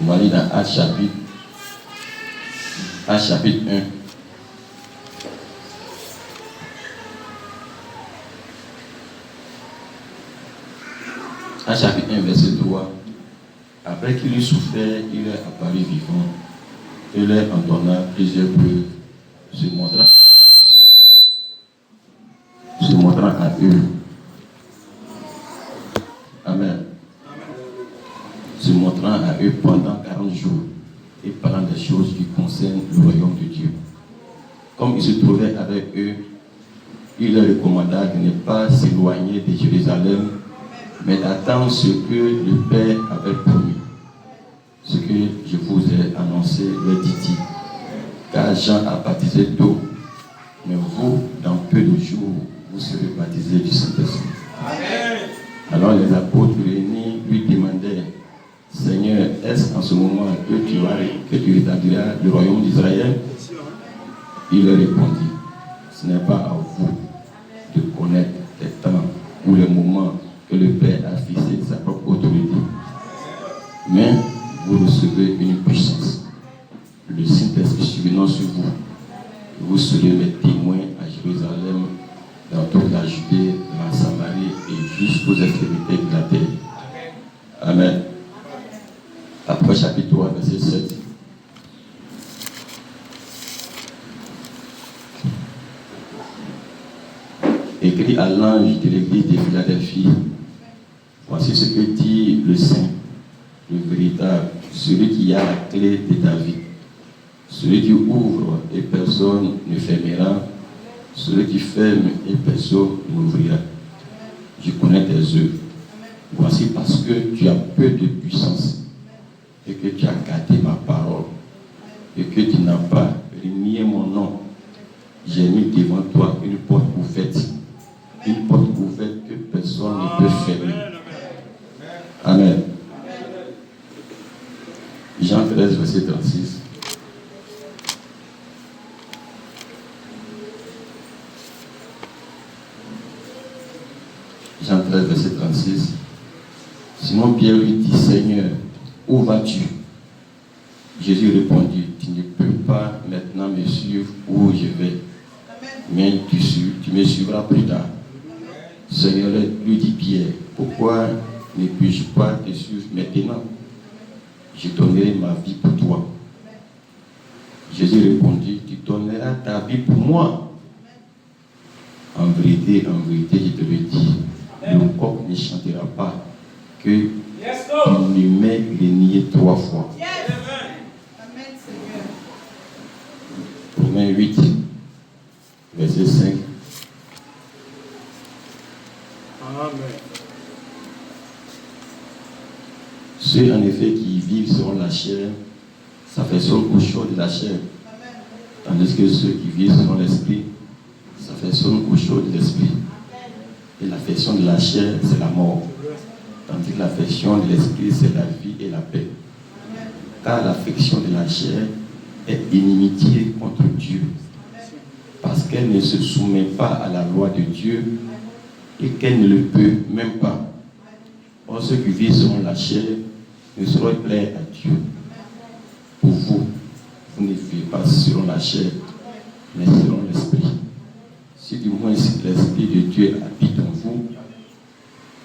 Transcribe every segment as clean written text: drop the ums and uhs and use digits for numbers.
On va lire dans Actes chapitre 1. Actes chapitre 1, verset 3. Après qu'il eut souffert, il est apparu vivant. Il leur en donna plusieurs preuves, se montrant à eux. Amen. Se montrant à eux pendant 40 jours et parlant des choses qui concernent le royaume de Dieu. Comme il se trouvait avec eux, il leur recommanda de ne pas s'éloigner de Jérusalem, mais d'attendre ce que le Père avait promis. Ce que je vous ai annoncé, leur dit-il. Car Jean a baptisé d'eau, mais vous, dans peu de jours, vous serez baptisés du Saint-Esprit. Alors les apôtres réunis lui demandaient, Seigneur, est-ce en ce moment que tu rétabliras le royaume d'Israël? Il leur répondit, ce n'est pas à vous de connaître les temps ou les moments que le Père a fixé de sa propre autorité. Mais vous recevez une puissance, le Saint-Esprit survenant sur vous. Vous serez mes témoins à Jérusalem, dans toute la Judée, dans la Samarie et jusqu'aux extrémités de la terre. Amen. Après chapitre 3, verset 7. Écrit à l'ange de l'église de Philadelphie, voici ce que dit le Saint, le véritable, celui qui a la clé de David, celui qui ouvre et personne ne fermera, celui qui ferme et personne n'ouvrira. Je connais tes œuvres. Voici parce que tu as peu de puissance et que tu as gardé ma parole et que tu n'as pas renié mon nom. J'ai mis devant toi une porte ouverte que personne ne peut fermer. Amen. Jean 13, verset 36. Jean 13, verset 36. Simon Pierre lui dit, Seigneur, où vas-tu? Jésus répondit, tu ne peux pas maintenant me suivre où je vais, mais tu me suivras plus tard. Seigneur lui dit Pierre, pourquoi ne puis-je pas te suivre maintenant? Je donnerai ma vie pour toi. Jésus répondit, tu donneras ta vie pour moi. En vérité, je te le dis, le coq ne chantera pas que tu ne m'aies renié 3 fois. Romains 8, verset 5. Amen. Ceux en effet qui vivent selon la chair s'affaissent aux choses de la chair, tandis que ceux qui vivent selon l'esprit s'affaissent aux choses de l'esprit. Et l'affection de la chair, c'est la mort, tandis que l'affection de l'esprit, c'est la vie et la paix. Car l'affection de la chair est inimitié contre Dieu, parce qu'elle ne se soumet pas à la loi de Dieu et qu'elle ne le peut même pas. Or, ceux qui vivent selon la chair ne sauraient plaire à Dieu. Pour vous, vous ne vivez pas selon la chair, mais selon l'esprit. Si du moins l'esprit de Dieu habite en vous,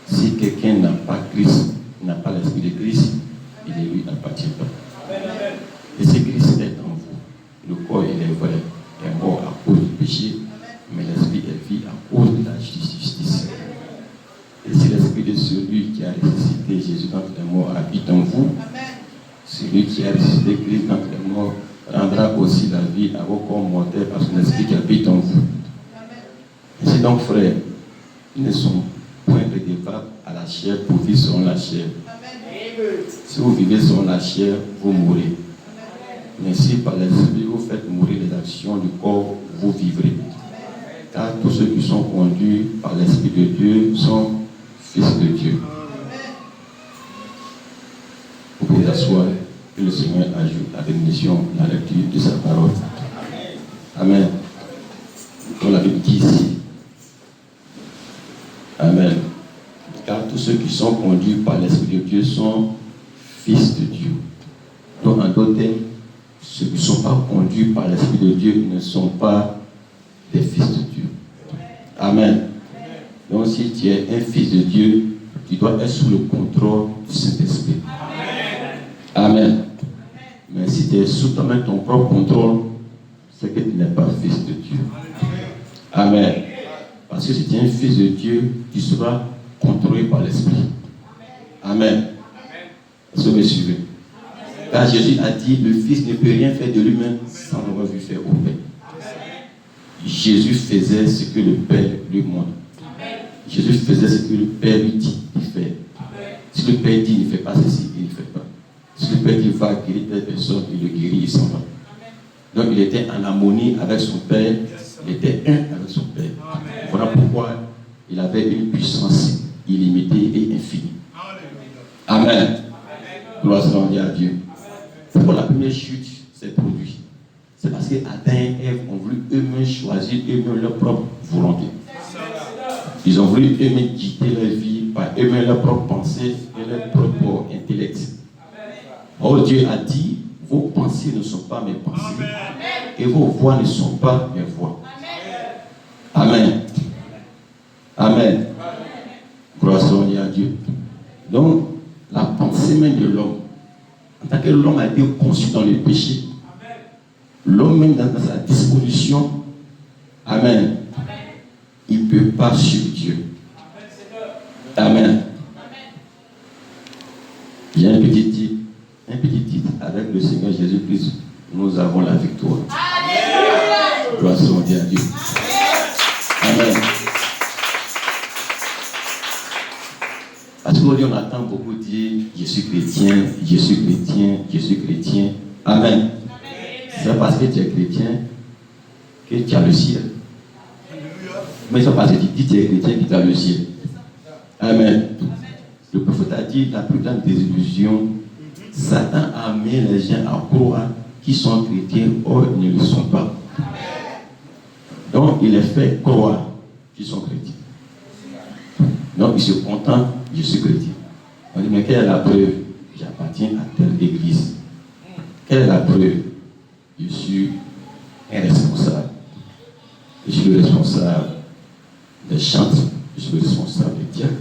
si quelqu'un n'a pas Christ, n'a pas l'esprit de Christ, il ne lui appartient pas. Et si Christ est en vous, le corps il est vrai, est mort à cause du péché, mais l'esprit est vie à cause de la justice. Et si l'esprit de celui qui a ressuscité Jésus d'entre les morts habite en vous, celui qui a ressuscité Christ d'entre les morts rendra aussi la vie à vos corps mortels par son esprit qui habite en vous. Ainsi donc, frères, ils ne sont point redevables à la chair pour vivre selon la chair. Si vous vivez selon la chair, vous mourrez. Mais si par l'esprit vous faites mourir les actions du corps, vous vivrez. Car tous ceux qui sont conduits par l'Esprit de Dieu sont fils de Dieu. Vous pouvez asseoir, que le Seigneur ajoute la bénédiction, la lecture de sa parole. Amen. Comme la Bible dit ici. Amen. Car tous ceux qui sont conduits par l'Esprit de Dieu sont fils de Dieu. Donc, en d'autres termes, ceux qui ne sont pas conduits par l'Esprit de Dieu ne sont pas des fils de Dieu. Amen. Donc, si tu es un fils de Dieu, tu dois être sous le contrôle du Saint-Esprit. Amen. Mais si tu es sous toi-même ton propre contrôle, c'est que tu n'es pas fils de Dieu. Amen. Parce que si tu es un fils de Dieu, tu seras contrôlé par l'Esprit. Amen. Est-ce que vous me suivez? Car Jésus a dit, le Fils ne peut rien faire de lui-même sans avoir vu faire au Père. Jésus faisait ce que le Père lui montre. Jésus faisait ce que le Père lui dit de faire. Si le Père dit, il ne fait pas ceci, il ne fait pas. Si le Père dit, va guérir telle personne, il le guérit, il s'en va. Donc il était en harmonie avec son Père, il était un avec son Père. Voilà pourquoi il avait une puissance illimitée et infinie. Amen. Gloire soit à Dieu. Pourquoi la première chute s'est produite? C'est parce que Adam et Ève ont voulu eux-mêmes choisir eux-mêmes leur propre volonté. Ils ont voulu eux-mêmes guider leur vie par eux-mêmes leur propre pensée et leur propre intellect. Or Dieu a dit, vos pensées ne sont pas mes pensées et vos voix ne sont pas mes voix. Amen. Amen. Gloire soit à Dieu. Donc, la pensée même de l'homme, en tant que l'homme a été conçu dans le péché, l'homme même dans sa disposition, amen, il ne peut pas suivre Dieu. Amen. Il y a un petit titre, avec le Seigneur Jésus-Christ, nous avons la victoire. Gloire soit à Dieu. Amen. Parce qu'aujourd'hui, on attend beaucoup dire je suis chrétien, je suis chrétien, je suis chrétien. Amen. C'est parce que tu es chrétien que tu as le ciel. Mais c'est parce que tu dis que tu es chrétien que tu as le ciel. Amen. Le prophète a dit la plus grande désillusion, Satan a amené les gens à croire qu'ils sont chrétiens, or ils ne le sont pas. Donc il les fait croire qu'ils sont chrétiens. Donc ils se contentent, je suis chrétien. On dit, mais quelle est la preuve? J'appartiens à telle église. Quelle est la preuve? Je suis un responsable. Je suis le responsable des chantres. Je suis le responsable des diacres.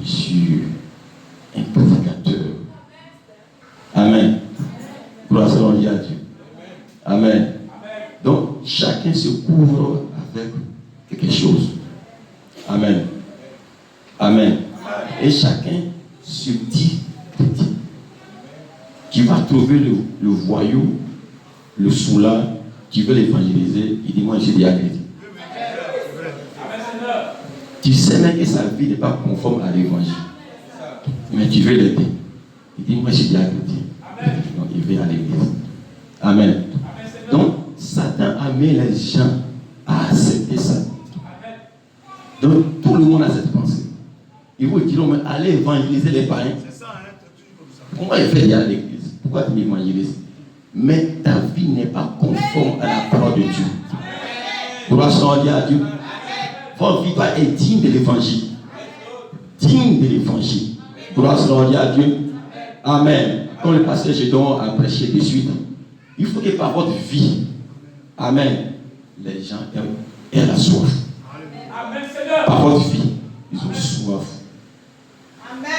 Je suis un prédicateur. Amen. Gloire soit à Dieu. Amen. Donc, chacun se couvre avec quelque chose. Amen. Amen. Et chacun se dit petit. Tu vas trouver le voyou, le soulard, tu veux l'évangéliser, il dit moi je suis déjà chrétien. Tu sais même que sa vie n'est pas conforme à l'évangile. Mais tu veux l'aider. Il dit moi je suis déjà chrétien. Donc il vient à l'église. Amen. Donc Satan a mis les gens à accepter ça. Donc tout le monde a cette pensée. Il vous dit, mais allez évangéliser les païens. Pourquoi il fait dire à l'église? Pourquoi tu m'évangélises? Mais ta vie n'est pas conforme à la parole de Dieu. Gloire soit à Dieu. Votre vie doit être digne de l'évangile. Digne de l'évangile. Gloire soit à Dieu. Amen. Comme le pasteur Gédon a prêché de suite, il faut que par votre vie, amen, les gens aient la soif. Par votre vie, ils ont soif.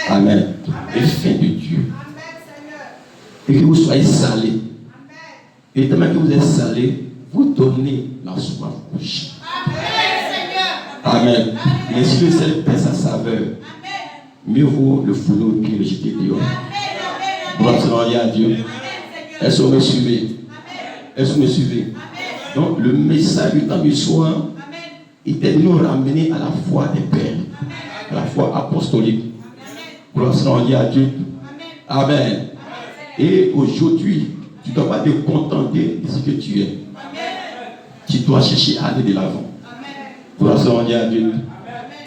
Amen. Et faim de Dieu. Et que vous soyez salés. Et tellement que vous êtes salés, vous donnez la soif aux gens. Amen. Mais si le sel perd sa saveur, mieux vaut le fouler au pied et le jeter dehors. Gloire soit à Dieu. Est-ce que vous me suivez? Est-ce que vous me suivez? Donc le message du temps du soir était de nous ramener à la foi des pères, à la foi apostolique. Gloire soit à Dieu. Amen. Et aujourd'hui, tu ne dois pas te contenter de ce que tu es. Tu dois chercher à aller de l'avant. Gloire soit à Dieu.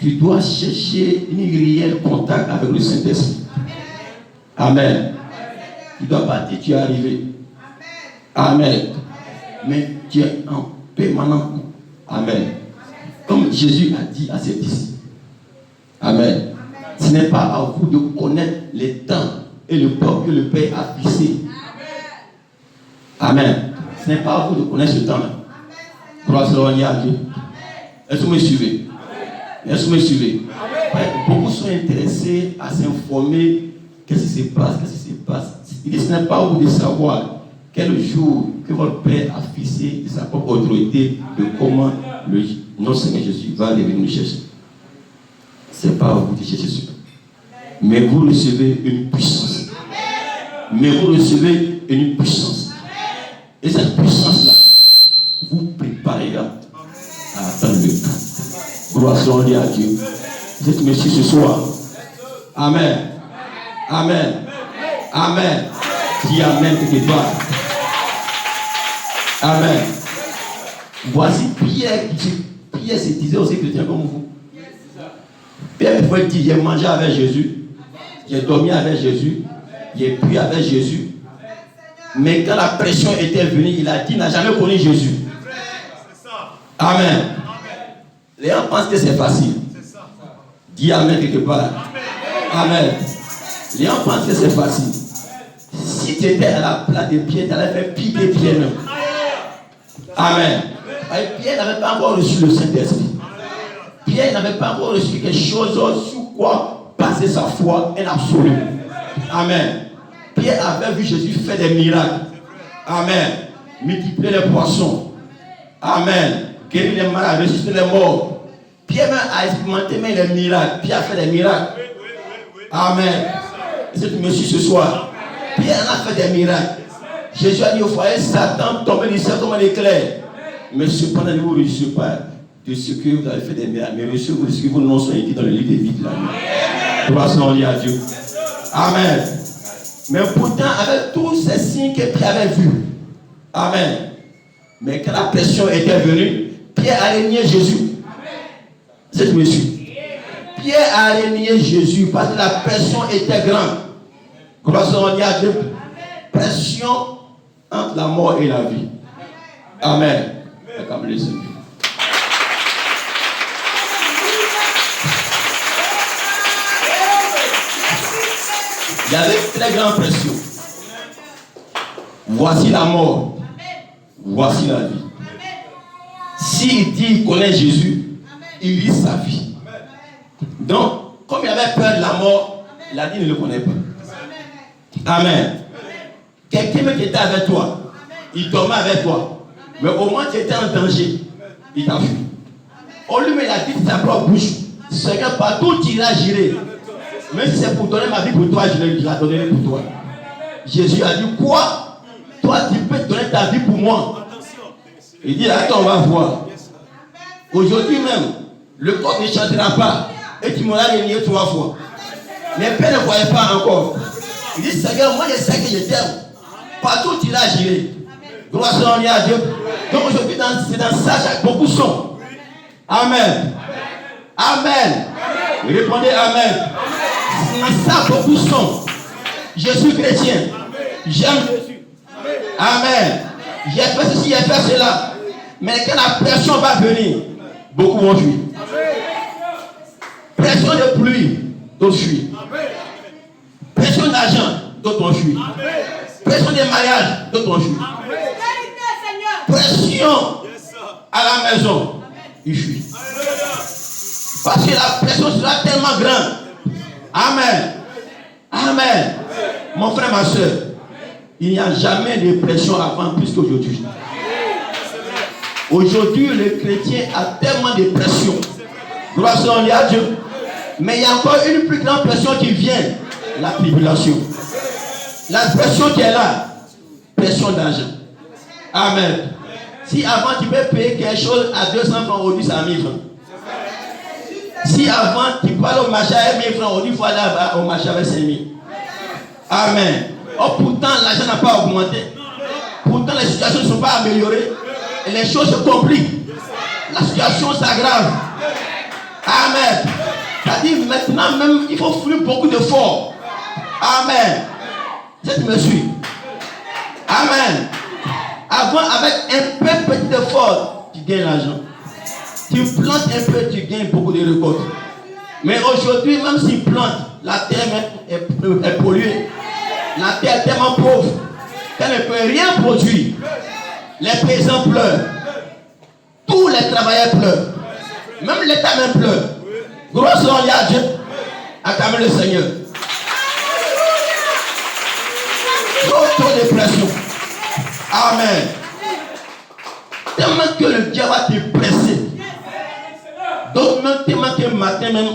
Tu dois chercher un réel contact avec le Saint-Esprit. Amen. Tu dois pas dire tu es arrivé. Amen. Mais tu es en permanent. Amen. Comme Jésus a dit à ses disciples. Amen. Ce n'est pas à vous de connaître les temps et le temps que le Père a fixé Amen. Ce n'est pas à vous de connaître ce temps-là. Gloire à Dieu. Est-ce que vous me suivez? Est-ce que vous me suivez? Beaucoup sont intéressés à s'informer. Qu'est-ce qui se passe? Qu'est-ce qui se passe? Il dit, ce n'est pas à vous de savoir quel jour que votre Père a fixé de sa propre autorité de comment notre Seigneur Jésus va aller nous chercher. Ce n'est pas à vous de chercher cela. Mais vous recevez une puissance. Mais vous recevez une puissance. Et cette puissance-là vous préparera à attendre le temps. Gloire soit à Dieu. Vous êtes merci ce soir. Amen. Amen. Amen. Dis Amen quelque part. Amen. Voici Pierre se disait aussi chrétien comme vous. Pierre pouvait dire, j'ai mangé avec Jésus, j'ai dormi avec Jésus, j'ai pu avec Jésus. Mais quand la pression était venue, il a dit, il n'a jamais connu Jésus. Amen. Les gens pensent que c'est facile. Dis Amen quelque part. Amen. Les gens pensent que c'est facile. Si tu étais à la place de Pierre, tu allais faire pire que Pierre même. Amen. Pierre n'avait pas encore reçu le Saint-Esprit. Pierre n'avait pas encore reçu quelque chose sur quoi baser sa foi en absolu. Amen. Pierre avait vu Jésus faire des miracles. Amen. Multiplier les poissons. Amen. Guérir les malades, ressusciter les morts. Pierre même a expérimenté même les miracles. Pierre a fait des miracles. Amen. C'est une monsieur ce soir. Pierre a fait des miracles. Jésus a dit au foyer, Satan tombait du ciel comme un éclair. Mais cependant, ne vous réussissez pas de ce que vous avez fait des miracles. Mais réussissez de ce que vos noms sont écrits dans le livre des vies de la vie. Gloire soit à Dieu. Amen. Mais pourtant, avec tous ces signes que Pierre avait vus. Amen. Mais quand la pression était venue, Pierre a renié Jésus. C'est monsieur. Pierre a renié Jésus parce que la pression était grande. Gloire soit à Dieu. Pression entre la mort et la vie. Amen. Il y avait une très grande pression. Voici la mort. Voici la vie. S'il dit qu'il connaît Jésus, il lit sa vie. Donc, comme il avait peur de la mort, il a dit qu'il ne le connaît pas. Amen. Quelqu'un qui était avec toi, il dormait avec toi. Mais au moins tu étais en danger, il t'a fui. On lui met la vie de sa propre bouche. Seigneur, partout tu iras, j'irai. Même si c'est pour donner ma vie pour toi, je la donnerai pour toi. Jésus a dit, quoi? Toi, tu peux donner ta vie pour moi. Il dit, attends, on va voir. Aujourd'hui même, le corps ne chantera pas. Et tu m'auras renié 3 fois. Mais Père ne voyait pas encore. Il dit, Seigneur, moi je sais que je t'aime. Partout tu iras, j'irai. Gloire soit à Dieu. Donc aujourd'hui, c'est dans ça que beaucoup sont. Amen. Amen. Répondez Amen. C'est dans ça que beaucoup sont. Je suis chrétien. J'aime Jésus. Amen. J'ai fait ceci, j'ai fait cela. Mais quand la pression va venir, beaucoup vont fuir. Pression de pluie, d'autres fuient. Pression d'argent, d'autres vont fuir. Pression de mariage, d'autres vont fuir. Pression à la maison, il fuit. Parce que la pression sera tellement grande. Amen. Amen. Mon frère, ma soeur, il n'y a jamais de pression avant plus qu'aujourd'hui. Aujourd'hui, le chrétien a tellement de pression. Gloire soit à Dieu. Mais il y a encore une plus grande pression qui vient, la tribulation. La pression qui est là, pression d'argent. Amen. Si avant tu peux payer quelque chose à 200 francs, aujourd'hui c'est à 1000 francs. Si avant tu peux aller au marché à 1000 francs, aujourd'hui il faut aller au marché avec 5000. Amen. Oh, pourtant l'argent n'a pas augmenté. Pourtant les situations ne sont pas améliorées. Et les choses se compliquent. La situation s'aggrave. Amen. C'est-à-dire maintenant même il faut faire beaucoup d'efforts. Amen. Tu me suis. Amen. Avant, avec un peu petit effort, tu gagnes l'argent. Tu plantes un peu, tu gagnes beaucoup de récoltes. Mais aujourd'hui, même si tu plantes, la terre est polluée. La terre est tellement pauvre. qu'elle ne peut rien produire. Les paysans pleurent. Tous les travailleurs pleurent. Même l'État même pleure. Gloire soit à Dieu. Acclamez le Seigneur. Trop de pression. Amen. Tellement que le diable va te presser. Donc même tellement que le matin même,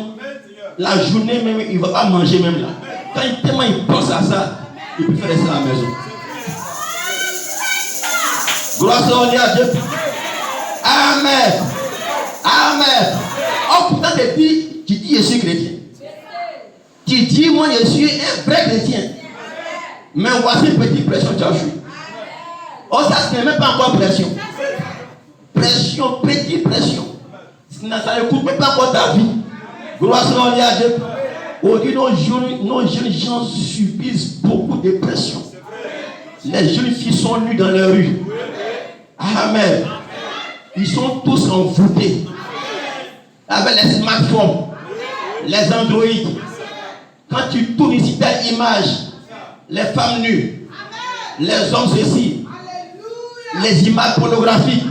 la journée même, il ne va pas manger même là. Quand tellement il pense à ça, il peut faire rester à la maison. Gloire soit à Dieu. Amen. Amen. Oh, pourtant, tu dis, je suis chrétien. Tu dis, moi, je suis un vrai chrétien. Mais voici une petite pression, tu as joué. Oh, ça, ce n'est même pas encore pression. Pression, petite pression. Ça ne coûte même pas encore ta vie. Gloire soit à Dieu. Aujourd'hui, nos jeunes gens subissent beaucoup de pression. Les jeunes filles sont nues dans les rues. Amen. Ils sont tous envoûtés avec les smartphones, les Android. Quand tu tournes ici telle image, les femmes nues, les hommes ceci, les images pornographiques,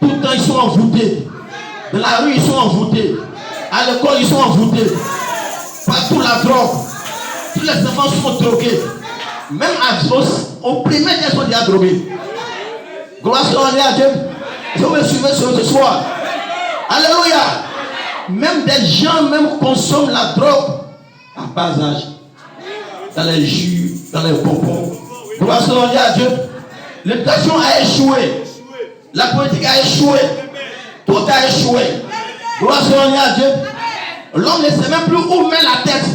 tout le temps ils sont envoûtés. Dans la rue ils sont envoûtés. À l'école ils sont envoûtés. Partout la drogue. Tous les enfants sont drogués. Même au primaire ils sont déjà drogués. Gloire soit à Dieu. Je veux suivre ce soir. Alléluia. Même des gens même consomment la drogue à bas âge. Dans les jus, dans les bonbons. Gloire soit à Dieu. L'éducation a échoué. La politique a échoué. Tout a échoué. Gloire soit à Dieu. L'homme ne sait même plus où met la tête.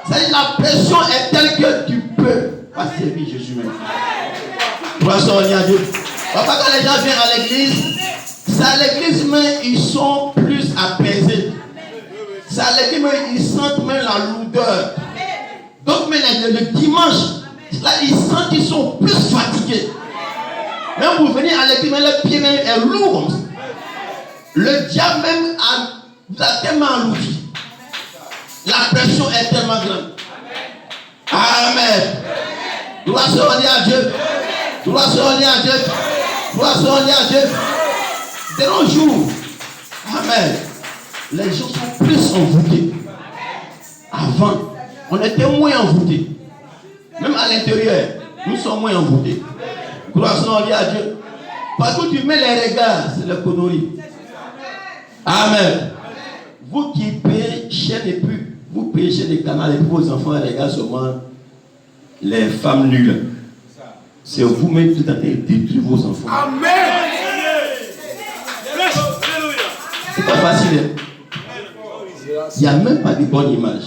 C'est-à-dire la pression est telle que tu peux pas servir Jésus même. Gloire soit à Dieu. Papa, quand les gens viennent à l'église, c'est à l'église mais ils sont plus apaisés. C'est à l'église mais ils sentent même la lourdeur. Donc mais le dimanche, là, ils sentent qu'ils sont plus fatigués. Même vous venez à l'église, mais le pied même est lourd. Le diable même vous a tellement alourdi. La pression est tellement grande. Amen. Gloire soit à Dieu. Gloire soit à Dieu. Gloire soit à Dieu. De nos jours, amen, les gens sont plus envoûtés. Avant, on était moins envoûtés. Même à l'intérieur, nous sommes moins envoûtés. Gloire soit à Dieu. Partout tu mets les regards, c'est le connerie. Amen. Vous qui payez cher et plus, vous payez cher les canaux et vos enfants regardent seulement les femmes nulles. C'est vous-même qui tentez de détruire vos enfants. Amen. C'est pas facile. Il n'y a même pas de bonne image.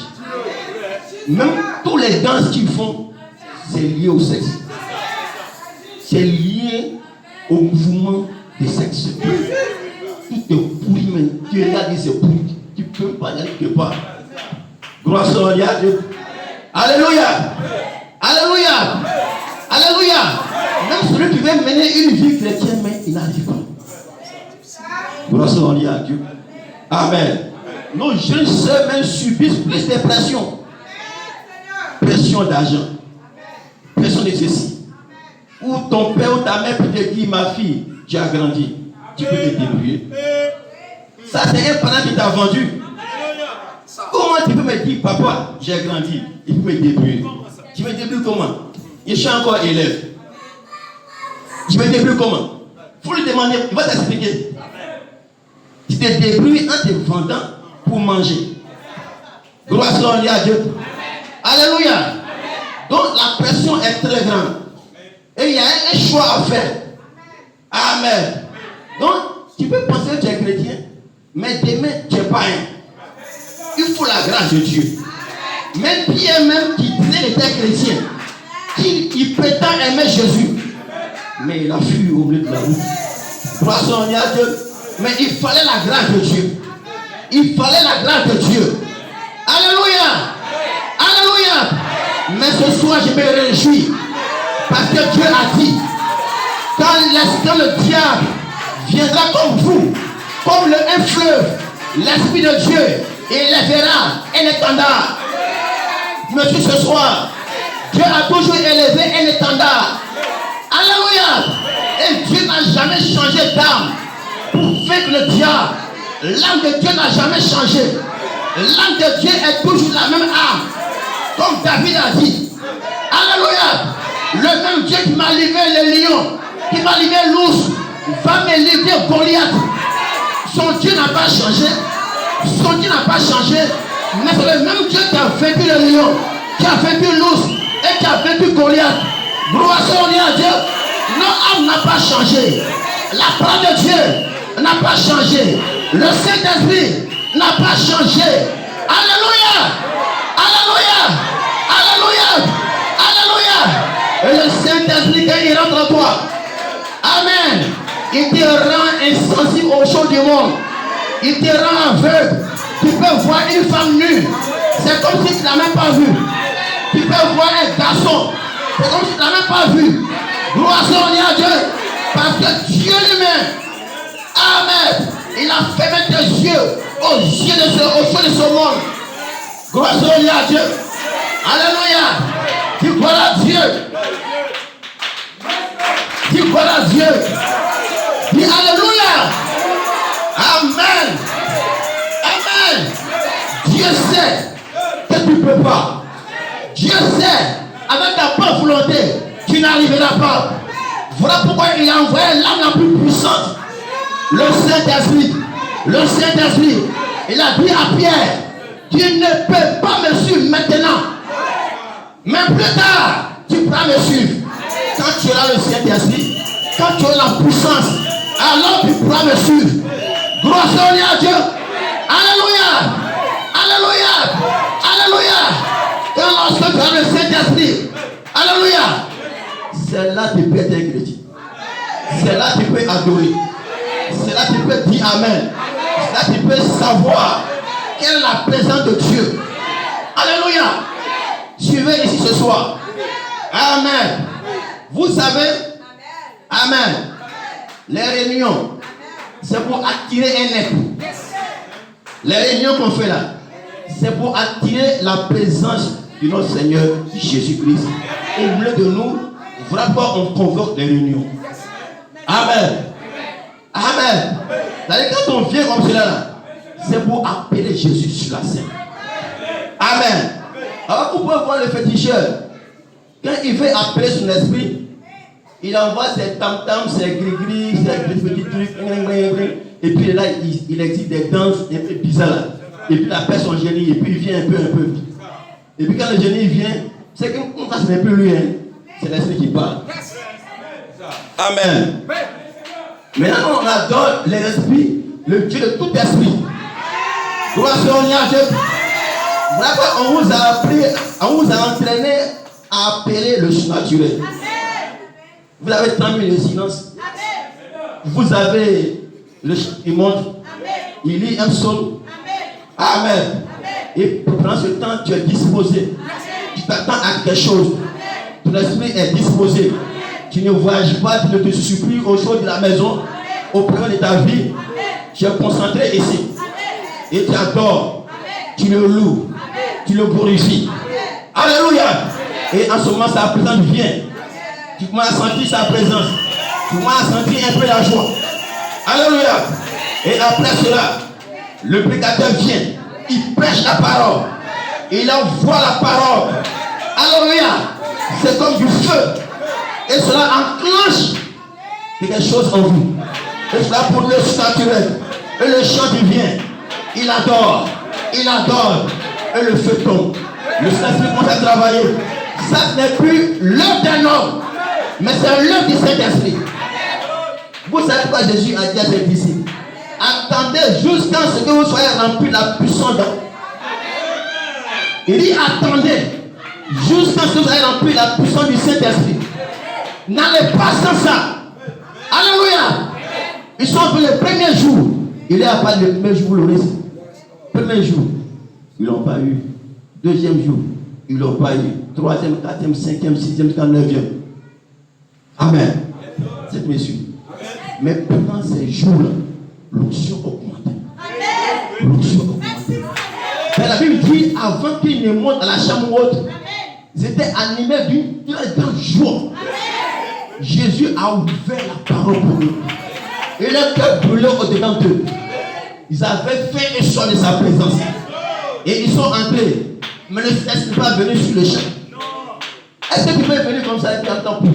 Même tous les danses qu'ils font, c'est lié au sexe. C'est lié au mouvement des sexes. Tout est pourri, mais tu regardes, c'est pourri. Tu peux pas aller quelque part. Gloire soit à Dieu. Alléluia. Alléluia. Alléluia. Même celui qui veut mener une vie chrétienne, mais il n'arrive pas. Gloire soit à Dieu. Amen. Nos jeunes sœurs même subissent plus de pression. Pression d'argent. Pression de ceci. Ou ton père ou ta mère peut te dire, ma fille, tu as grandi. Tu peux te débrouiller. Ça, c'est un parent qui t'a vendu. Comment tu peux me dire, papa, j'ai grandi, il peut me débrouiller. Tu me débrouilles comment? Je suis encore élève. Tu me débrouilles comment? Il faut lui demander, il va t'expliquer. Tu te débrouilles en te vendant pour manger. Gloire soit à Dieu. Alléluia. Donc la pression est très grande. Et il y a un choix à faire. Amen. Donc, tu peux penser que tu es chrétien, mais demain, tu n'es pas un. Il faut la grâce de Dieu. Même Pierre, même qui disait était chrétien, il prétend aimer Jésus, mais il a fui au milieu de la route. Gloire soit à Dieu. Mais il fallait la grâce de Dieu. Il fallait la grâce de Dieu. Alléluia. Alléluia. Mais ce soir, je me réjouis. Parce que Dieu a dit, quand le diable viendra comme vous, comme un fleuve, l'Esprit de Dieu, et il les verra, et les tendra. Monsieur, ce soir, Dieu a toujours élevé un étendard. Alléluia. Et Dieu n'a jamais changé d'âme pour vaincre le diable. L'âme de Dieu n'a jamais changé. L'âme de Dieu est toujours la même âme. Comme David a dit. Alléluia. Le même Dieu qui m'a livré les lions, qui m'a livré l'ours, va me livrer Goliath. Son Dieu n'a pas changé. Son Dieu n'a pas changé. Mais c'est le même Dieu qui a vaincu le lion, qui a vaincu l'ours et qui a vaincu Goliath. Gloire à Dieu. Notre âme n'a pas changé. La parole de Dieu n'a pas changé. Le Saint-Esprit n'a pas changé. Alléluia. Alléluia. Alléluia. Alléluia. Et le Saint-Esprit, quand il rentre en toi, amen, il te rend insensible aux choses du monde. Il te rend aveugle. Tu peux voir une femme nue. C'est comme si tu ne l'as même pas vue. Tu peux voir un garçon. C'est comme si tu ne l'as même pas vu. Gloire à Dieu. Parce que Dieu lui-même, amen, il a fermé tes yeux aux yeux de ce monde. Gloire à Dieu. Alléluia. Dis gloire à Dieu. Dis gloire à Dieu. Dis alléluia. Amen. Amen. Dieu sait que tu ne peux pas. Dieu sait, avec ta bonne volonté, tu n'arriveras pas. Voilà pourquoi il a envoyé l'âme la plus puissante, le Saint-Esprit. Le Saint-Esprit, il a dit à Pierre, tu ne peux pas me suivre maintenant. Mais plus tard, tu pourras me suivre. Quand tu auras le Saint-Esprit, quand tu auras la puissance, alors tu pourras me suivre. Gloire à Dieu. Alléluia. Alléluia. Alléluia. Et lorsque tu as le Saint-Esprit, alléluia, c'est là que tu peux être un chrétien. C'est là que tu peux adorer. C'est là que tu peux dire Amen. C'est là que tu peux savoir quelle est la présence de Dieu. Alléluia. Suivez ici ce soir. Amen. Vous savez, amen, les réunions, c'est pour attirer un époux. Les réunions qu'on fait là, c'est pour attirer la présence de notre Seigneur Jésus-Christ au milieu de nous. Voilà pourquoi on convoque les réunions. Amen. Amen. C'est-à-dire, quand on vient comme cela, c'est pour appeler Jésus sur la scène. Amen. Alors, vous pouvez voir le féticheur. Quand il veut appeler son esprit, il envoie ses tam-tams, ses gris-gris, ses petits trucs, et puis là, il existe des danses un peu bizarres. Et puis la personne génie, et puis il vient un peu. Et puis quand le génie vient, c'est que ça, ce n'est plus lui, hein. C'est l'esprit qui parle. Amen. Maintenant, on adore l'esprit, le Dieu de tout esprit. Gloire à Dieu. Voilà quoi, on vous a appris, on vous a entraîné à appeler le surnaturel. Vous avez 30 minutes de silence. Vous avez le chant qui monte. Il lit un psaume. Amen. Et pendant ce temps, tu es disposé. Tu t'attends à quelque chose. Ton esprit est disposé. Tu ne voyages pas, tu ne te supplies aux choses de la maison, au problème de ta vie. Tu es concentré ici. Et tu adores. Tu le loues. Tu le glorifies. Alléluia. Et en ce moment, sa présence vient. Tu commences à sentir sa présence. Tu commences à sentir un peu la joie. Alléluia. Et après cela, le prédicateur vient. Il prêche la parole. Il envoie la parole. Alléluia. C'est comme du feu. Et cela enclenche quelque chose en vous. Et cela pour le surnaturel. Et le chant qui vient. Il adore. Il adore. Et le feu tombe. Le Saint-Esprit commence à travailler. Ça, ce n'est plus l'œuvre d'un homme, mais c'est l'œuvre du Saint-Esprit. Vous savez quoi Jésus a dit à ses disciples? Attendez jusqu'à ce que vous soyez remplis de la puissance d'homme. Il dit attendez jusqu'à ce que vous soyez remplis de la puissance du Saint-Esprit. N'allez pas sans ça. Alléluia. Ils sont pour le premier jour. Il est à part le premier jour, le reste. Premier jour, ils n'ont pas eu. Deuxième jour, ils n'ont pas eu. Troisième, quatrième, cinquième, sixième, jusqu'à neuvième. Amen. C'est monsieur. Mais pendant ces jours-là, l'onction augmente. L'onction augmente. Mais la Bible dit, avant qu'il ne monte à la chambre haute, Ils étaient animés d'une très grande joie. Jésus a ouvert la parole pour eux. Et leur cœur brûlait au-dedans d'eux. Ils avaient faim et soif de sa présence. Et ils sont entrés. Mais le Seigneur n'est pas venu sur le champ. Est-ce que tu peux venir comme ça et t'entends plus?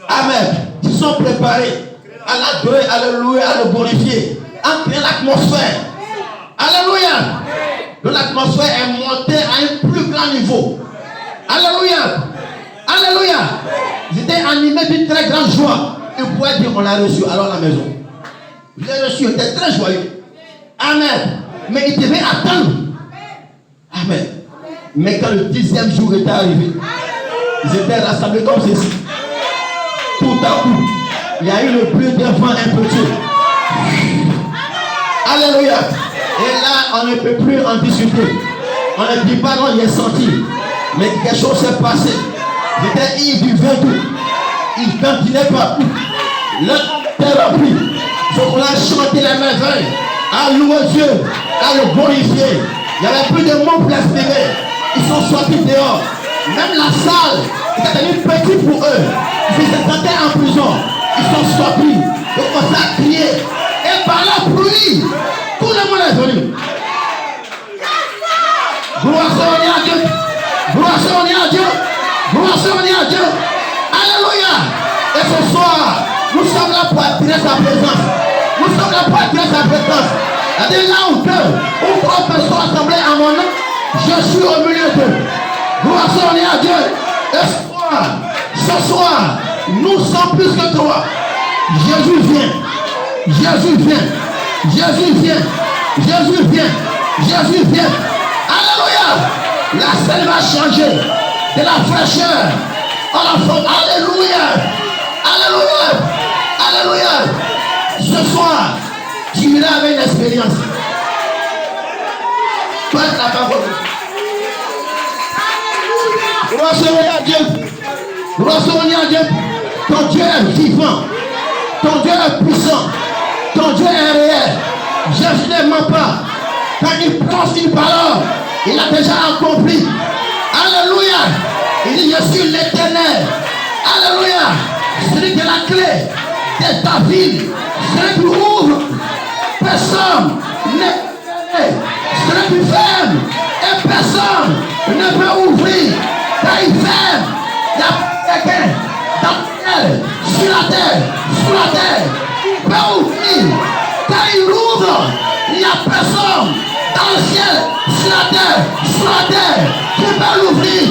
Amen. Ils sont préparés à l'adorer, à le louer, à le glorifier, à créer l'atmosphère. Alléluia. Donc l'atmosphère est montée à un plus grand niveau. Alléluia. Alléluia. Ils étaient animés d'une très grande joie. Ils pouvaient dire on l'a reçu alors à la maison. Ils l'ont reçu, ils étaient très joyeux. Amen. Mais ils devaient attendre. Amen. Mais quand le 10e jour était arrivé, ils étaient rassemblés comme ceci. Tout à coup, il y a eu le bruit d'un vent impétueux. Alléluia. Et là, on ne peut plus en discuter. On ne dit pas non, il est sorti. Mais quelque chose s'est passé. Ils étaient ivres du vin doux. Ils cantinaient partout. Leur terre remplie. Donc on a chanté les merveilles, à louer Dieu, à le glorifier. Il n'y avait plus de mots blasphémés. Ils sont sortis dehors. Même la salle était devenue petite pour eux. Ils se sentaient en prison. Ils sont sortis. Ils ont commencé à crier. Et par la pluie, tout le monde est venu. Gloire à Dieu. Gloire à Dieu. Gloire à Dieu. Alléluia. Et ce soir, nous sommes là pour attirer sa présence. Nous sommes là pour attirer sa présence. C'est-à-dire là où deux ou trois personnes assemblées à mon nom, je suis au milieu d'eux. Gloire à Dieu. Et ce soir, nous sommes plus que trois. Jésus vient. Jésus vient. Jésus vient. Jésus vient. Jésus vient. Alléluia. La scène va changer. De la fraîcheur. Alléluia. Alléluia. Alléluia. Ce soir, tu iras avec l'expérience. Toi, la parole. Gloire à Dieu. Gloire à Dieu. Ton Dieu est vivant. Ton Dieu est puissant. Ton Dieu est réel. Jésus ne ment pas. Quand il prononce une parole, il a déjà accompli. Alléluia. Il dit, je suis l'Éternel. Alléluia. Celui qui a la clé de ta ville. Celui qui ouvre. Personne n'est fermé. Celui qui ferme. Et personne ne peut ouvrir. Quand il ferme, il y a quelqu'un dans le ciel, sur la terre, sous la terre. Il peut ouvrir. Quand il ouvre, il n'y a personne dans le ciel, sur la terre, sous la terre, qui peut l'ouvrir.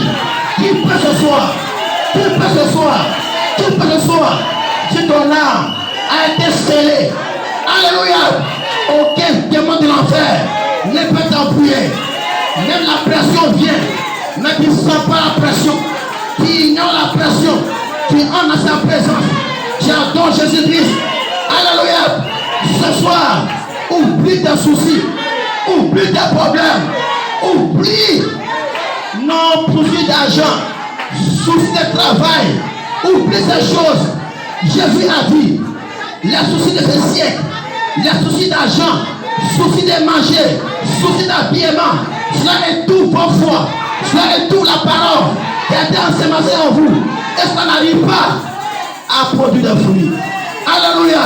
Qui peut ce soir? Qui peut ce soir? Qui peut ce soir? Si ton âme a été scellée, alléluia, aucun démon de l'enfer ne peut t'appuyer. Même la pression vient, mais tu ne sens pas la pression, tu ignores la pression, tu entres dans sa présence, tu adores Jésus-Christ. Alléluia. Ce soir, oublie tes soucis, oublie tes problèmes, oublie non soucis d'argent, soucis de travail, oublie ces choses. Jésus a dit, les soucis de ce siècle, les soucis d'argent, soucis de manger, soucis d'habillement, cela est tout vos foi, cela est tout la parole qui a été ensemencée en vous. Et ça n'arrive pas à produire des fruits. Alléluia.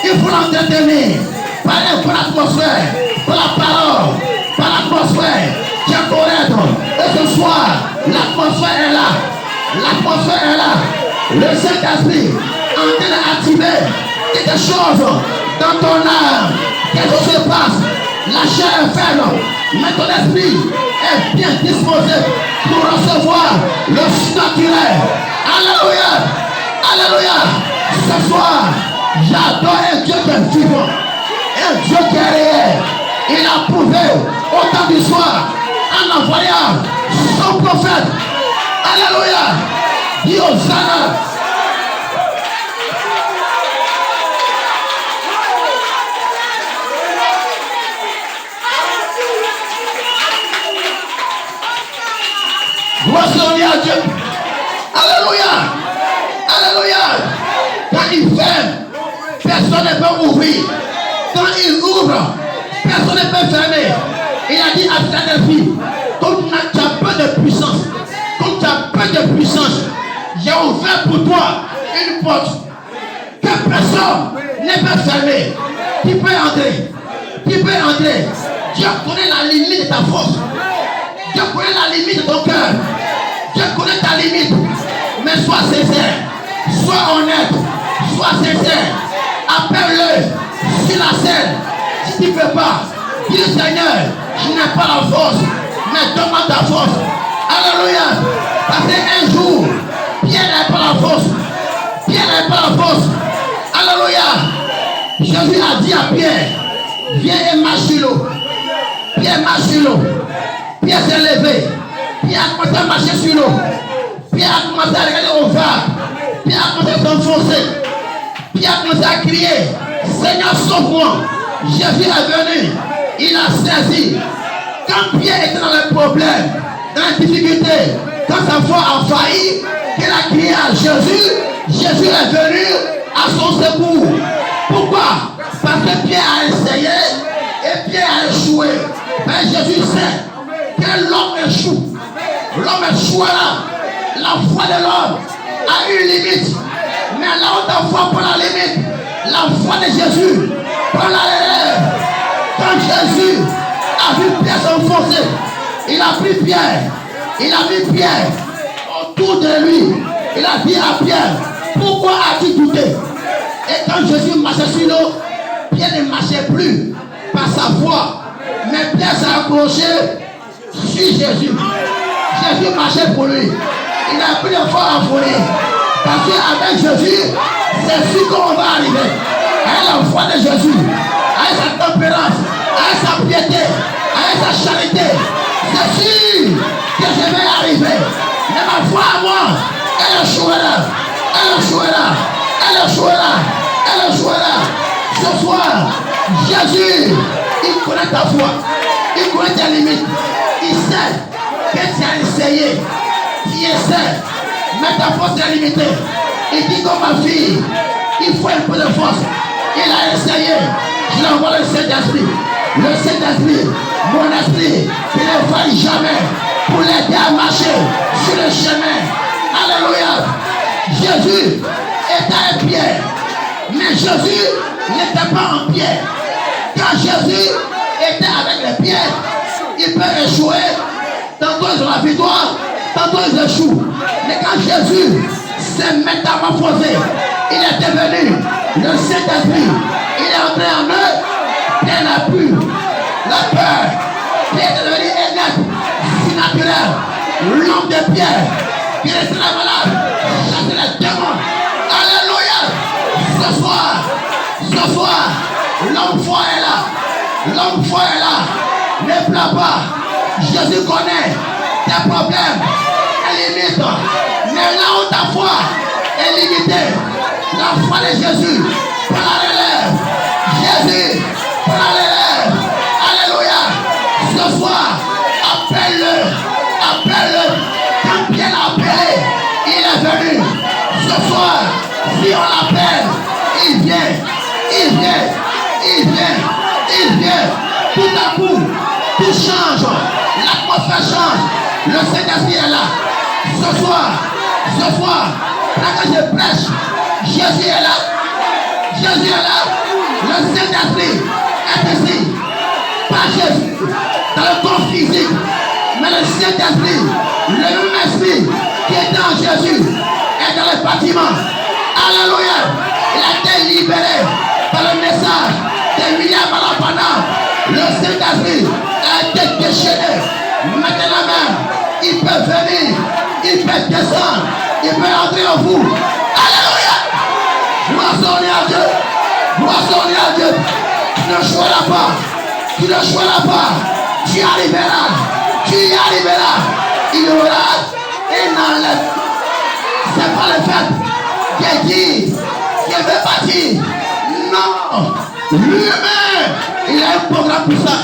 Il faut l'entretenir par l'atmosphère, par la parole, par l'atmosphère qui est correcte. Et ce soir, l'atmosphère est là. L'atmosphère est là. Le Saint-Esprit est en train d'activer quelque chose dans ton âme. Quelque chose se passe. La chair est faible, mais ton esprit est bien disposé pour recevoir le surnaturel. Alléluia. Alléluia. Ce soir, j'adore un Dieu qui est vivant, un Dieu qui est réel. Il a prouvé au temps du soir en envoyant son prophète. Alléluia. Dis Hosanna. Gloire à Dieu. Alléluia. Alléluia. Quand il ferme, personne ne peut ouvrir. Quand il ouvre, personne ne peut fermer. Il a dit à cette fille, tu as peu de puissance. l'homme n'est pas fermé. Tu peux entrer. Tu peux entrer. Dieu connaît la limite de ta force. Dieu connaît la limite de ton cœur. Dieu connaît ta limite. Mais sois sincère. Sois honnête. Sois sincère. Appelle-le sur la scène. Si tu ne peux pas, dis le Seigneur, je n'ai pas la force. Mais donne-moi ta force. Alléluia. Parce qu'un jour, Pierre n'a pas la force. Pierre n'a pas la force. Alléluia. Jésus a dit à Pierre, viens et marche sur l'eau. Pierre marche sur l'eau. Pierre s'est levé. Pierre a commencé à marcher sur l'eau. Pierre a commencé à regarder au phare. Pierre a commencé à s'enfoncer. Pierre a commencé à crier, Seigneur, sauve-moi. Jésus est venu. Il a saisi. Quand Pierre était dans le problème, dans la difficulté, quand sa foi a failli, qu'il a crié à Jésus, Jésus est venu à son secours. Pourquoi? Parce que Pierre a essayé et Pierre a échoué. Mais Jésus sait que l'homme échoue. L'homme échouera. La foi de l'homme a une limite. Mais là où ta foi prend la limite, la foi de Jésus prend la relève. Quand Jésus a vu Pierre s'enfoncer, il a pris Pierre. Il a mis Pierre autour de lui. Il a dit à Pierre, pourquoi as-tu douté? Et quand Jésus marchait sur l'eau, Pierre ne marchait plus par sa foi. Mais Pierre s'est accroché sur Jésus. Jésus marchait pour lui. Il a pris le fort à folie. Parce qu'avec Jésus, c'est sûr qu'on va arriver. Avec la foi de Jésus, avec sa tempérance, avec sa piété, avec sa charité, c'est sûr que je vais arriver. Mais ma foi à moi, elle échouera. Elle échouera. Elle échouera. Elle échouera. Ce soir, Jésus, il connaît ta foi. Il connaît tes limites. Il sait que tu as essayé. Tu essaies. Mais ta force est limitée. Il dit comme ma fille, il faut un peu de force. Il a essayé. Je l'envoie le Saint-Esprit. Le Saint-Esprit, mon esprit, qui ne faille jamais pour l'aider à marcher sur le chemin. Alléluia. Jésus était un pierre. Mais Jésus n'était pas en pierre. Quand Jésus était avec les pierres, il peut échouer. Tantôt ils ont la victoire, tantôt ils échouent. Mais quand Jésus s'est métamorphosé, il est devenu le Saint-Esprit. Il est entré en eux, Pierre n'a plus la peur. Pierre est devenu énergique, si naturel. L'homme de Pierre, qui est très malade, chasse les démons. Alléluia. Ce soir, l'homme fort est là. L'homme fort est là. Ne pleure pas. Jésus connaît tes problèmes. Elle limite. Mais là où ta foi est limitée, la foi de Jésus prend la relève. Jésus prend la relève. Alléluia. Ce soir, appelle-le. Appelle-le. Quand Pierre l'a appelé, il est venu. Ce soir, si on l'appelle, il vient. Il vient. Il vient. Il vient. Tout à coup, tout change. L'atmosphère change. Le Saint-Esprit est là. Ce soir, là que je prêche, Jésus est là. Jésus est là. Le Saint-Esprit est ici. Pas Jésus dans le corps physique, mais le Saint-Esprit, le même esprit qui est dans Jésus, est dans le bâtiment. Alléluia. Il a été libéré par le message de William Malapana. Le Saint-Esprit a été déchaîné. Maintenant même, il peut venir, il peut descendre, il peut entrer en vous. Alléluia. Gloire à Dieu. Gloire à Dieu. Tu ne choisiras pas. Tu ne choisiras pas. Tu arriveras. Tu y arriveras. Il y aura un enlève. C'est pas le fait qui dit, qui veut partir. Non. Lui-même, il a un programme pour ça.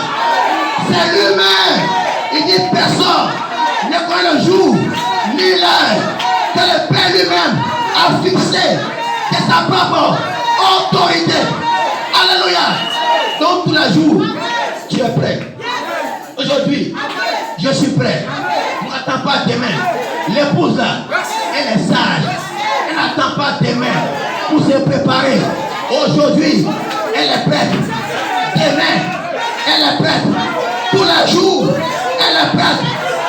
C'est lui-même. Il dit personne ne connaît le jour ni l'heure que le Père lui-même a fixé de sa propre autorité. Alléluia. Donc tous les jours, tu es prêt. Aujourd'hui, je suis prêt. Ne m'attends pas demain. L'épouse là, elle est sage. Elle n'attend pas demain pour se préparer. Aujourd'hui, elle est prête. Demain, elle est prête. Tous les jours, elle est prête.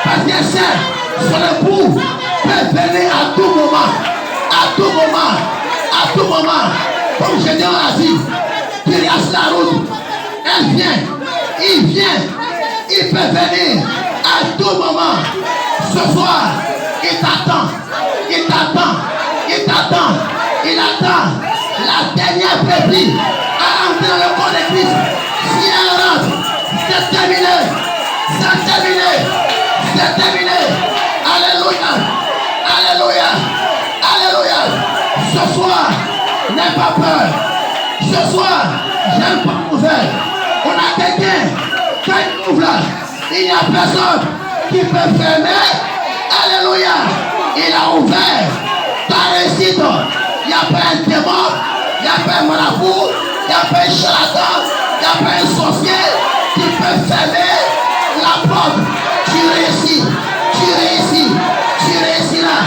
Parce qu'elle sait, son époux peut venir à tout moment. À tout moment. À tout moment. Comme Gédéon a dit, Pirias la route. Elle vient. Il vient. Il peut venir à tout moment. Ce soir, il t'attend. Il t'attend. Il t'attend. Il attend la dernière brebis à entrer dans le corps de Christ. Si elle rentre, c'est terminé. C'est terminé. C'est terminé. Alléluia. Alléluia. Alléluia. Ce soir, n'aie pas peur. Ce soir, j'aime pas ouvert. On a quelqu'un qui ouvre là. Il n'y a personne qui peut fermer. Alléluia. Il a ouvert ta réussite. Il n'y a pas un démon, il n'y a pas un marabout, il n'y a pas un charlatan, il n'y a pas un sorcier qui peut fermer la porte. Tu réussis, tu réussis, tu réussis là.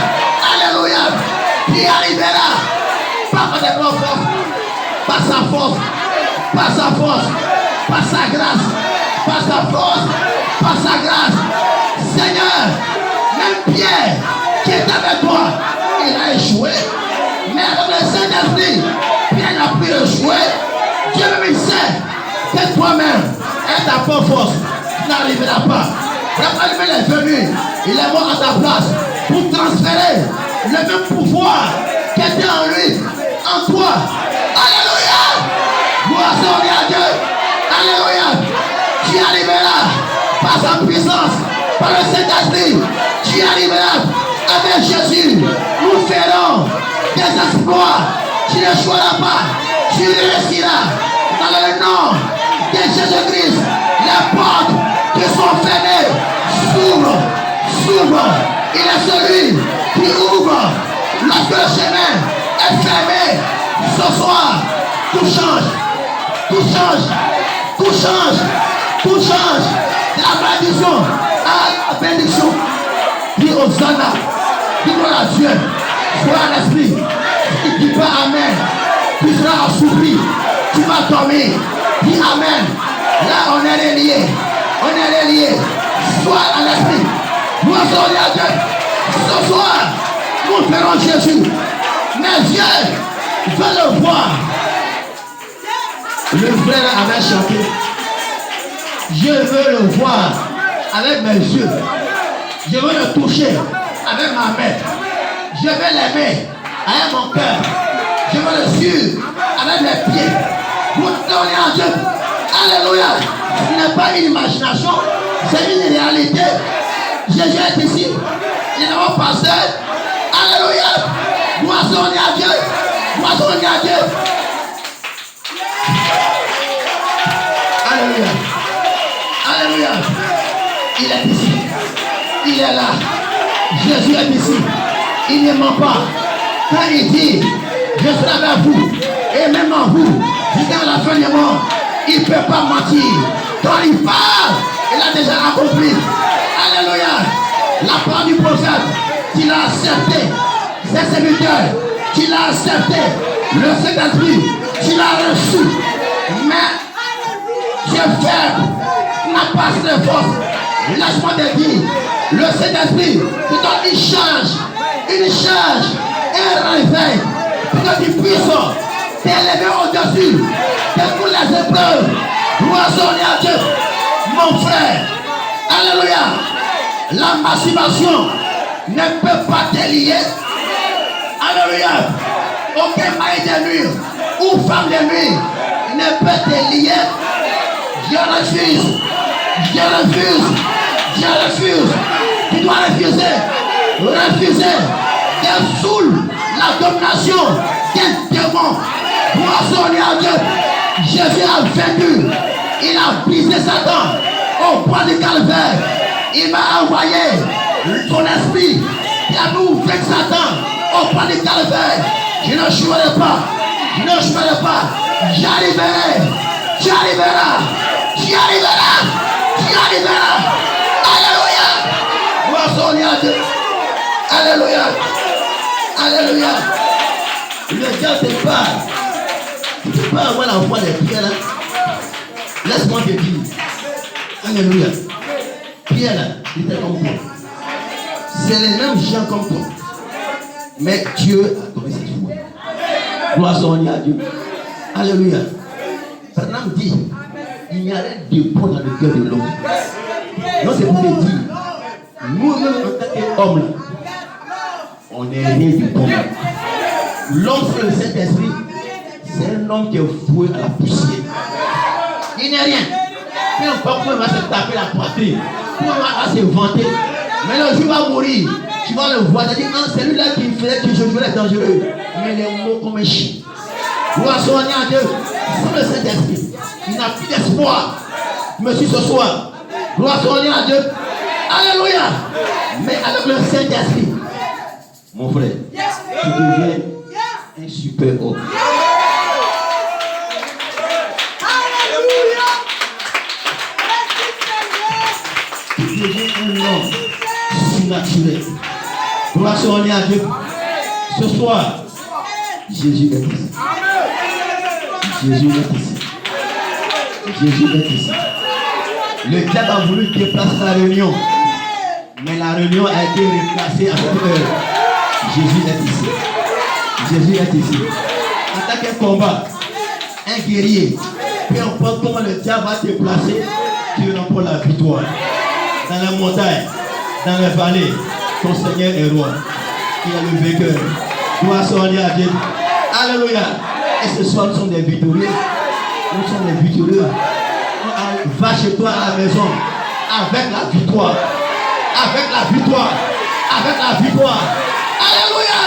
Alléluia. Tu y arriveras. Pas par des grandes forces, pas sa force, pas sa force, pas sa grâce, pas sa force, pas sa grâce. Seigneur, même Pierre qui est avec toi, il a échoué. Mais avec le Saint-Esprit, Pierre n'a pu échouer. Dieu me sait que toi-même, et ta propre force, tu n'arriveras pas. Quand il est venu, il est mort à ta place pour transférer le même pouvoir qui était en lui, en toi. Alléluia! Gloire à Dieu. Alléluia! Tu arriveras par sa puissance, par le Saint-Esprit. Tu arriveras avec Jésus. Nous ferons des exploits. Tu ne choisiras pas. Tu réussiras dans le nom de Jésus-Christ. Les portes qui sont fermées s'ouvrent. S'ouvrent. Il est celui qui ouvre lorsque le chemin est fermé. Ce soir, tout change. Tout change. Tout change. Tout change. De la malédiction à la bénédiction. Dis Hosanna. Dis gloire à Dieu. Sois un esprit. Si tu dis pas Amen, tu seras assoupli. Tu vas dormir. Dis Amen. Là, on est reliés. On est reliés. Sois un esprit. Gloire à Dieu. Ce soir, nous verrons Jésus. Mes yeux veulent le voir. Le frère avait chanté. Je veux le voir avec mes yeux. Je veux le toucher avec ma main. Je veux l'aimer avec mon cœur. Je veux le suivre avec mes pieds. Pour donner à Dieu. Alléluia. Ce n'est pas une imagination, c'est une réalité. Jésus est ici. Il est mon pasteur. Alléluia. Gloire à Dieu. Gloire à Dieu. Alléluia. Alléluia. Il est ici. Il est là. Jésus est ici. Il ne ment pas. Quand il dit, je serai avec vous, et même en vous, jusqu'à la fin du monde, il ne peut pas mentir. Quand il parle, il a déjà accompli. Alléluia. La part du prophète, tu l'as accepté. Ses serviteurs, tu l'as accepté. Le Saint-Esprit, tu l'as reçu. Mais tu es faible, n'a pas de force. Laisse-moi te dire, le Saint-Esprit, il donne une charge, un réveil, pour que tu puisses t'élever au-dessus de toutes les épreuves. Gloire à Dieu, mon frère. Alléluia. La masturbation ne peut pas te lier. Alléluia. Aucun mari de nuit ou femme de nuit ne peut te lier. Je refuse. Je refuse. Je refuse. Tu dois refuser. Refuser de sous la domination d'un démon. Gloire à Dieu. Jésus a vaincu. Il a brisé Satan au point du calvaire. Il m'a envoyé son esprit qui a ouvert Satan au point du calvaire. Je ne jouerai pas. Je ne jouerai pas. J'arriverai. Tu arriveras. Tu arriveras. Tu arriveras. Alléluia. Gloire à Dieu. Alléluia. Alléluia. Le diable te parle. Tu ne peux pas avoir la voix des Pierre là. Laisse-moi te dire. Alléluia. Pierre là, il était comme toi. C'est les mêmes gens comme toi. Mais Dieu a donné cette foi. Gloire soit à Dieu. Alléluia. Bernard dit, il n'y a rien de bon dans le cœur de l'homme. Non, c'est pour te dire, nous-mêmes en tant qu'hommes, on n'est rien du bon. L'homme, c'est le Saint-Esprit. C'est un homme qui est voué à la poussière. Il n'est rien. Peu importe comment il va se taper la poitrine, comment il va se vanter. Mais le jour va mourir. Tu vas le voir. Tu vas dire, non, c'est lui-là qui faisait que je jouais dangereux. Mais les mots comme un chien. Gloire soit à Dieu. C'est le Saint-Esprit. Il n'a plus d'espoir. Monsieur, ce soir. Gloire soit à Dieu. Alléluia. Mais avec le Saint-Esprit, mon frère, tu deviens un super homme. Tu deviens un homme surnaturel. Gloire soit à Dieu. Ce soir, Jésus est ici. Jésus est ici. Jésus est ici. Le diable a voulu déplacer la réunion. Mais la réunion a été replacée à cette heure. Jésus est ici. Jésus est ici. En tant qu'un combat, un guerrier, peu importe comment le diable va te placer, tu remportes la victoire. Dans les montagnes, dans les vallées, ton Seigneur est roi. Il est le vainqueur. Gloire soit à Dieu. Alléluia. Et ce soir, nous sommes des victorieux. Nous sommes des victorieux. Va chez toi à la maison avec la victoire. Avec la victoire. Avec la victoire. Alléluia.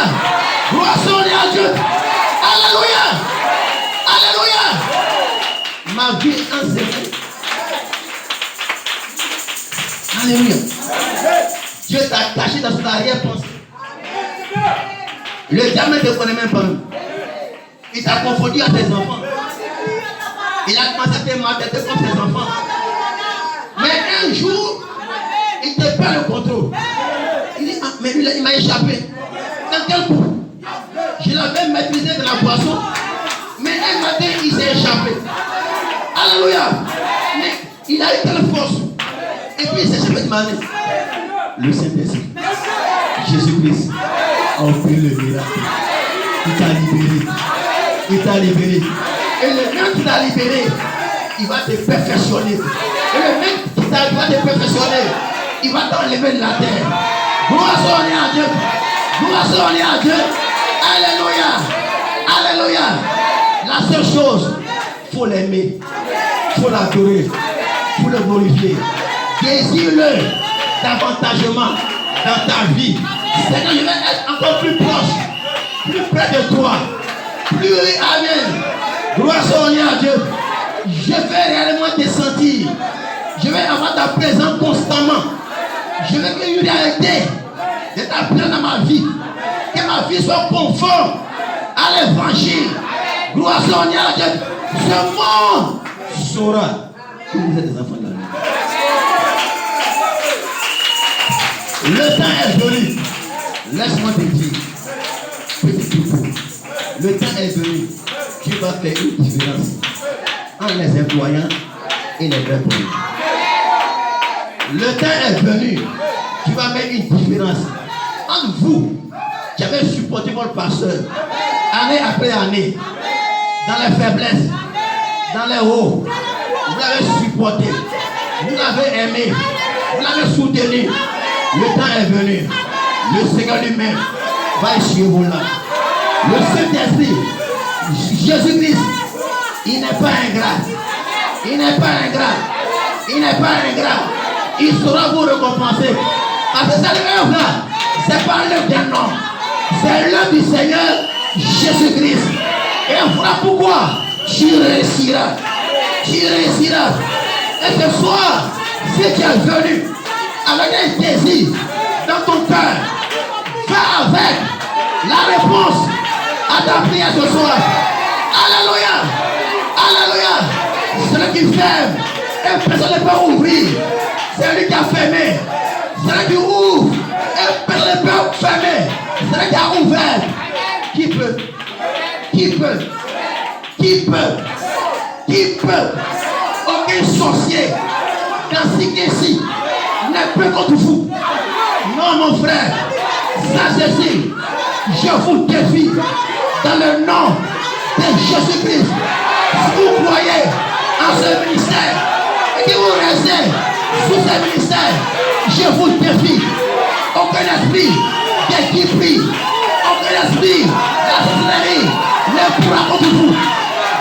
Gloire soit à Dieu. Alléluia. Alléluia. Ma vie est enseignée. Alléluia. Dieu t'a caché dans son arrière-pensée. Le diable ne te connaît même pas. Il t'a confondu à tes enfants. Il a commencé à te maltraiter comme ses enfants. Mais un jour, il te perd le contrôle. Il dit, ah, mais lui, il m'a échappé. Dans quel coup? Je l'avais maîtrisé de la boisson. Mais un matin, il s'est échappé. Alléluia. Mais il a eu quelle force? Et puis il s'est échappé de ma vie. Le Saint-Esprit, Jésus-Christ, a opéré le miracle. Il t'a libéré. Il t'a libéré. Et le même qui t'a libéré, il va te perfectionner. Et le même qui va te perfectionner, il va t'enlever de la terre. Gloire soit à Dieu. Gloire soit à Dieu. Alléluia. Alléluia. La seule chose, il faut l'aimer. Il faut l'adorer. Il faut le glorifier. Désire-le davantagement dans ta vie. Seigneur, je vais être encore plus proche, plus près de toi. Plus amen. Gloire soit à Dieu. Je vais réellement te sentir. Je vais avoir ta présence constamment. Je vais que une réalité de ta présence dans ma vie. Que ma vie soit conforme à l'évangile. Gloire soit à Dieu. Ce monde saura que vous êtes des enfants de la vie. Le temps est venu. Laisse-moi te dire, petit troupeau, le temps est venu. Tu vas faire une différence entre les incroyants et les vrais croyants. Le temps est venu. Tu vas mettre une différence entre vous qui avez supporté votre pasteur année après année, dans les faiblesses, dans les hauts. Vous l'avez supporté, vous l'avez aimé, vous l'avez soutenu. Le temps est venu. Le Seigneur lui-même va essuyer vos larmes. Le Saint-Esprit, Jésus-Christ, il n'est pas ingrat. Il n'est pas ingrat. Il n'est pas ingrat. Il saura vous récompenser. Parce que cette œuvre-là, c'est pas l'œuvre d'un homme. C'est l'œuvre du Seigneur Jésus-Christ. Et voilà pourquoi tu réussiras. Tu réussiras. Et ce soir, si tu es venu avec un désir dans ton cœur, va avec la réponse à ta prière ce soir. Alléluia. Alléluia. Celui qui ferme et personne ne peut ouvrir. C'est lui qui a fermé. C'est lui qui ouvre et personne ne peut fermer. C'est lui qui a ouvert. Qui peut aucun sorcier dans ici ne peut contre vous. Non, mon frère, ça ceci, je vous défie dans le nom de Jésus-Christ. Si vous croyez en ce ministère et que vous restez sous ce ministère, je vous défie. Aucun esprit d'équiperie, aucun esprit d'association ne pourra contre vous.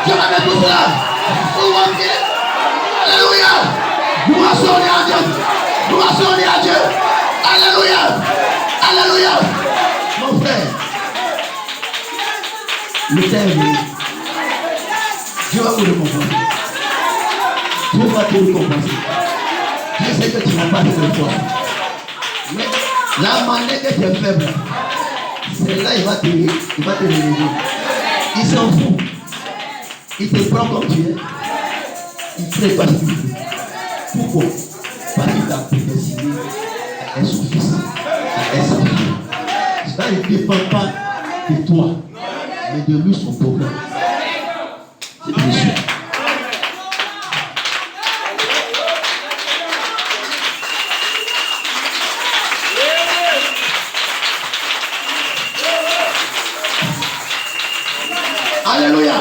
Je vais mettre tout cela sous vos pieds. Alléluia. Gloire à Dieu. Gloire à Dieu. Alléluia. Alléluia. Mon frère, le temps est venu. Dieu va vous récompenser. Dieu va te récompenser. Je sais que tu n'as pas de foi. Mais la manière que tu es faible, c'est là il va te réveiller. Il s'en fout. Il te prend comme tu es. Il prépare ce qu'il fait. Pourquoi? Parce qu'il t'a prédestiné à être son fils, à être sa fille. Cela ne dépend pas de toi, mais de lui son problème. C'est précieux. Alléluia.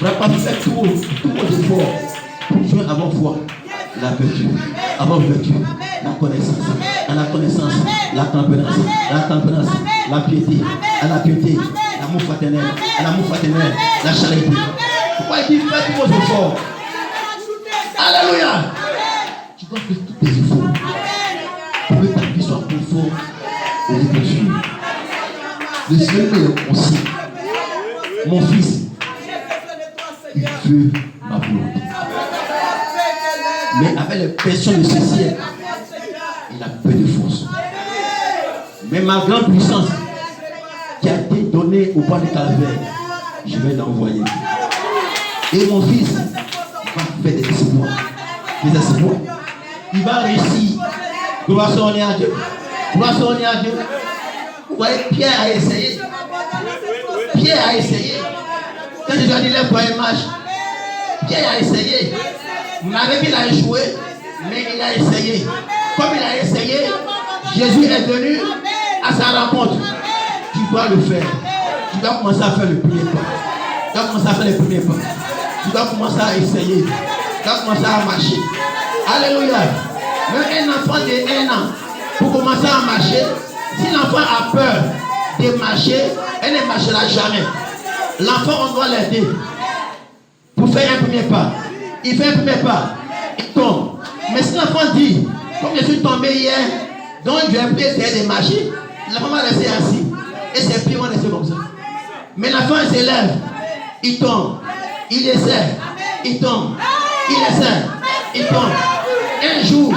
Prépare faire tous vos efforts pour jouer avoir foi, la vertu, avoir vertu, la connaissance, la tempérance, la piété, l'amour fraternel, la charité. Pourquoi il dit faites tous vos efforts? Alléluia. Tu dois faire tous tes efforts pour que ta vie soit conforme aux Écritures. Le Seigneur est conscient. Mon fils, il veut ma volonté. Mais avec les pressions de ce ciel, il a peu de force. Mais ma grande puissance qui a été donnée au point de Calvaire, je vais l'envoyer. Et mon fils va faire des exploits. Il va réussir. Gloire à Dieu. Gloire à Dieu. Vous voyez, Pierre a essayé. Quand je lui ai dit les premiers matchs, Pierre a essayé. Vous m'avez dit qu'il a échoué, mais il a essayé. Comme il a essayé, Jésus est venu à sa rencontre. Tu dois le faire. Tu dois commencer à faire le premier pas. Tu dois commencer à faire les premiers pas. Tu dois commencer à essayer. Tu dois commencer à marcher. Alléluia. Même un enfant de 1 an, pour commencer à marcher, si l'enfant a peur de marcher, elle ne marchera jamais. L'enfant, on doit l'aider pour faire un premier pas. Il fait un premier pas, il tombe. Mais si l'enfant dit, comme je suis tombé hier, donc je vais plus essayer de marcher, l'enfant va rester assis et ses pieds vont rester comme ça. Mais l'enfant s'élève, il tombe, il essaie, il tombe, il essaie, il tombe. Un jour,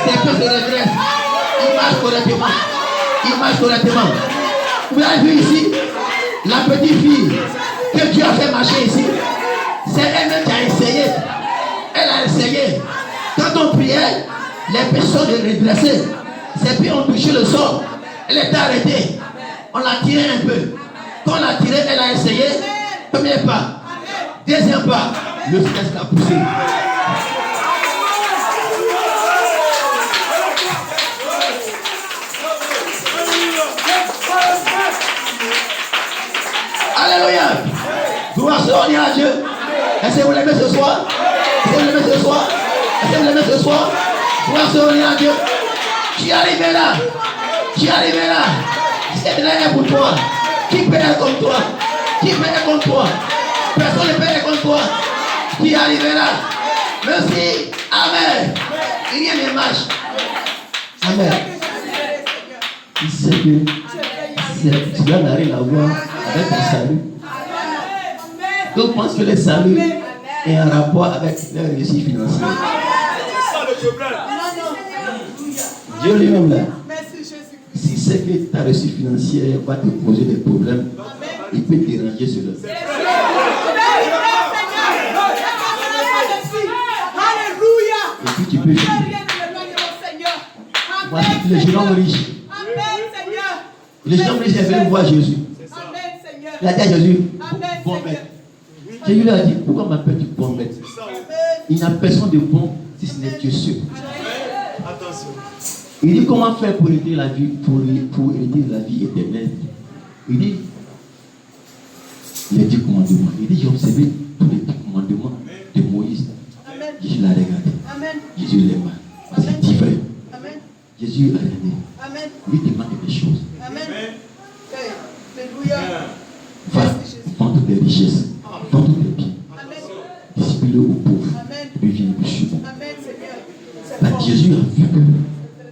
ses pieds se redressent, il marche correctement. Vous avez vu ici, la petite fille que Dieu a fait marcher ici, c'est elle-même qui a essayé. Elle a essayé. Quand on priait, les personnes se redressaient. Ses pieds ont touché le sol. Elle était arrêtée. On l'a tirée un peu. Quand on l'a tirée, elle a essayé. Premier pas. Deuxième pas. Le stress l'a poussé. Alléluia. Gloire à Dieu. Est-ce que vous l'aimez ce soir? Est-ce que vous l'aimez ce soir? Est-ce que vous l'aimez ce soir? Gloire à Dieu. Tu es arrivé là. Tu es arrivé là. C'est là pour toi. Qui peut être comme toi? Qui peut être comme toi? Personne ne peut être comme toi. Tu es arrivé là. Merci. Amen. Rien ne marche. Amen. Il sait que tu dois n'arriver à voir avec ton salut. Donc, je pense que le salut est en rapport avec la réussite financière. C'est ça le problème. Dieu lui-même là, si c'est que ta réussite financière va te poser des problèmes, il peut déranger cela. Et puis tu peux vivre. Voici les jeunes hommes riches. Les jeunes hommes riches, ils veulent voir Jésus. Il a dit à Jésus, bon maître. Jésus lui a dit, pourquoi m'appelles-tu bon maître? Il n'y a personne de bon si ce n'est Dieu seul. Attention. Il dit, comment faire pour hériter la vie, pour hériter la vie éternelle? Il dit, les 10 commandements. Il dit, j'ai observé tous les 10 commandements de Moïse. Jésus l'a regardé. Jésus l'aima. C'est divin. Jésus a regardé. Il lui demande des choses. Va vendre des richesses, vendre des biens, distribue-le aux pauvres, puis viens plus souvent. Jésus a vu que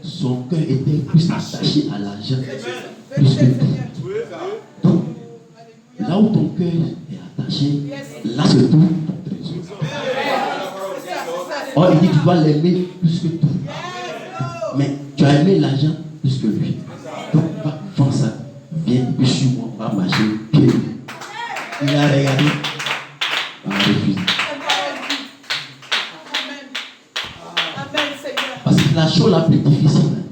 son cœur était plus attaché à l'argent plus que tout. Donc, là où ton cœur est attaché, là se trouve ton trésor. Or, il dit que tu dois l'aimer plus que tout. Mais tu as aimé l'argent plus que lui. Donc, va vendre ça. Viens plus sur moi, on va marcher pied. Il a regardé, il a refusé. Parce que la chose la plus difficile,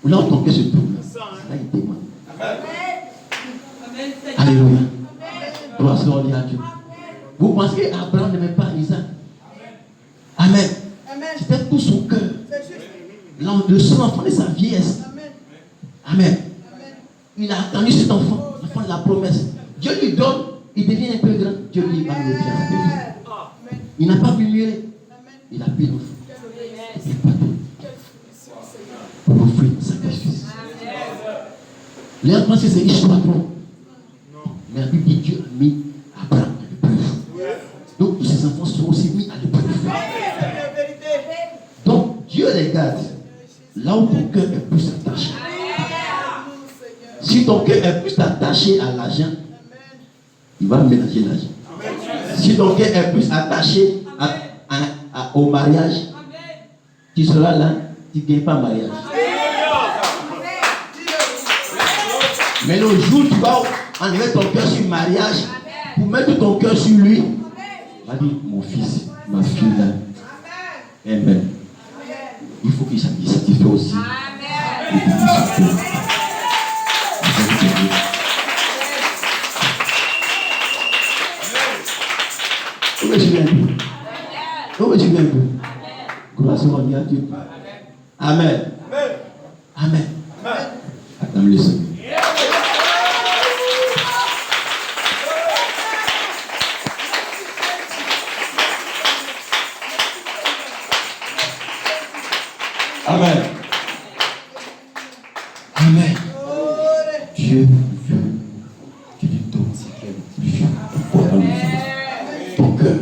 là où ton cœur se trouve, là il demande. Alléluia. Gloire à Dieu. Vous pensez qu'Abraham n'aimait pas Isaac? Amen. C'était tout son cœur. Le seul enfant de sa vieillesse. Amen. Il a attendu cet enfant, l'enfant de la promesse. Dieu lui donne, il devient un peu grand. Dieu lui va le faire. Il n'a pas pu mûrir. Il a pris l'enfant. Il n'a pas pu. Pour offrir un sacrifice. Les enfants, c'est histoire trop. Mais la Bible dit Dieu a mis Abraham à l'épreuve. Donc tous ses enfants seront aussi mis à l'épreuve. Donc Dieu regarde là où ton cœur est plus attaché. Si ton cœur est plus attaché à l'argent, il va mélanger l'argent. Si ton cœur est plus attaché au mariage, tu seras là, tu ne gagnes pas mariage. Mais le jour où tu vas enlever ton cœur sur le mariage, pour mettre ton cœur sur lui, va dire, mon fils, ma fille là, amen. Il faut qu'il satisfait aussi. Où est-ce que tu viens? Où est-ce que tu viens? Grâce à Dieu. Amen. Amen. Attends le Seigneur. Amen. Amen. Dieu veut que tu donnes ce qu'il aime. Ton cœur.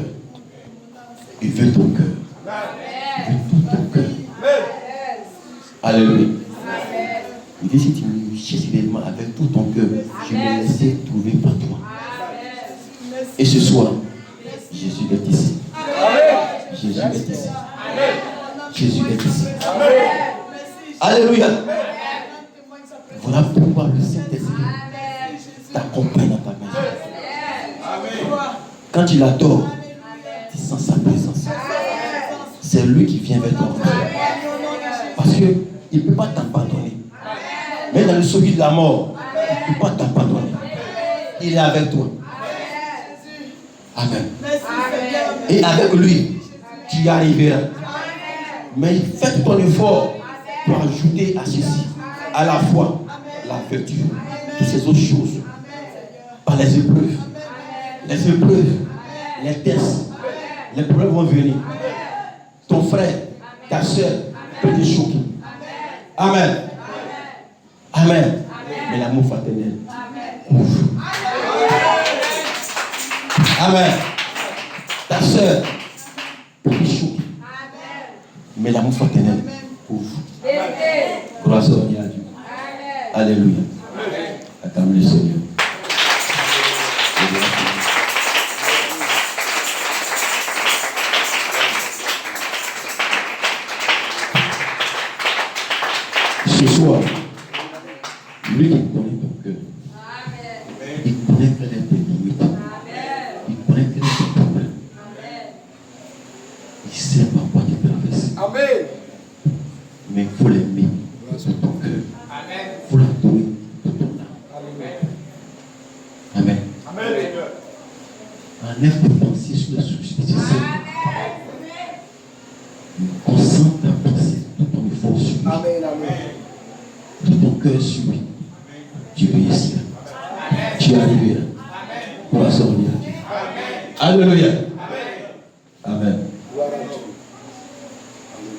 Il veut ton cœur. Il veut tout ton cœur. Alléluia. Il dit si tu me cherches réellement avec tout ton cœur, je vais me laisser trouver par toi. Et ce soir, Jésus est ici. Jésus est ici. Jésus est ici. Alléluia. Voilà pourquoi le Saint-Esprit t'accompagne dans ta maison. Quand tu l'adores, tu sens sa présence. C'est lui qui vient vers toi. Parce qu'il ne peut pas t'abandonner. Mais dans le sommet de la mort, il ne peut pas t'abandonner. Il est avec toi. Amen. Et avec lui, tu y arriveras. Mais faites ton effort pour ajouter à ceci, à la foi, la vertu, toutes ces autres choses, par les épreuves. Les épreuves, les tests, les problèmes vont venir. Ton frère, ta soeur peut te choquer. Amen. Amen. Mais l'amour fraternel couvre. Amen. Ta soeur peut te choquer. Mais l'amour fraternel couvre. Gloire à Dieu. Alléluia. Acclame le Seigneur. Ce soir, lui qui connaît ton cœur, il connaît quelle est tes limites, il connaît quel est ton problème, il sait par quoi tu traverses. Amen. Mais il faut l'aimer de ton cœur, il faut l'adorer de ton âme. Amen. Enlève tes pensées sur les soucis. Concentre ta pensée, tout ton effort sur lui. Tout ton cœur sur lui. Tu réussiras. Tu arriveras. Pour la sortir. Alléluia. Amen.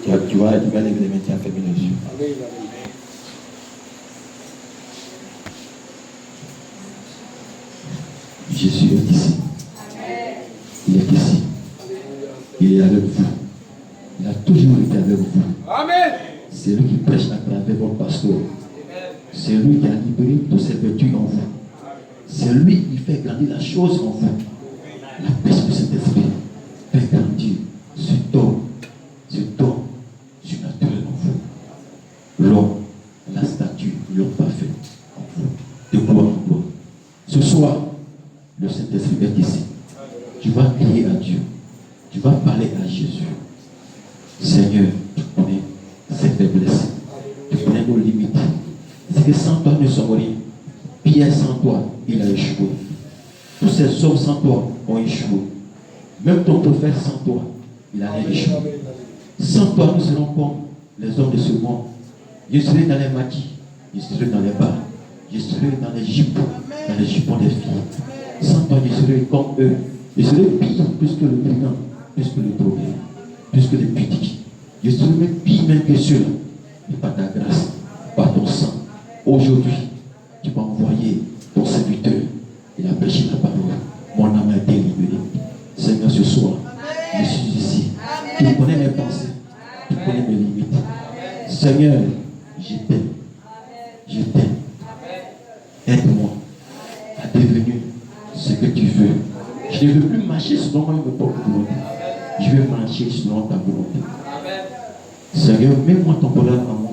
Tu vas lever les mains, tu as fermé les yeux. Jésus est ici. Il est ici. Il est avec vous. Il a toujours été avec vous. Amen. C'est lui qui prêche à travers votre pasteur. C'est lui qui a libéré toutes ses vertus en vous. C'est lui qui fait grandir la chose en vous. La paix de cet esprit fait grandir ce don surnaturel en vous. L'homme, la statue, l'homme parfait en vous. De gloire en gloire. Ce soir, le Saint-Esprit est ici. Tu vas crier à Dieu. Tu vas parler à Jésus. Seigneur, tu connais ses faiblesses. Tu connais nos limites. C'est que sans toi, nous ne sommes rien. Pierre, sans toi, il a échoué. Tous ces hommes sans toi ont échoué. Même ton prophète sans toi, il a échoué. Sans toi, nous serons comme les hommes de ce monde. Je serai dans les maquis, je serai dans les bars, je serai dans les jupons des filles. Sans toi, je serai comme eux. Je serai pire plus que le brigand, plus que le drogué, plus que les pudiques. Je serai même pire même que ceux-là. Mais par ta grâce, par ton sang, aujourd'hui, tu vas envoyer ton serviteur. Il a prêché la parole. Mon âme a été libérée. Seigneur, ce soir, je suis ici. Tu connais mes pensées. Tu connais mes limites. Seigneur, je t'aime. Je t'aime. Aide-moi à devenir ce que tu veux. Je ne veux plus marcher selon ma propre volonté. Je veux marcher selon ta volonté. Seigneur, mets-moi ton bonheur en moi.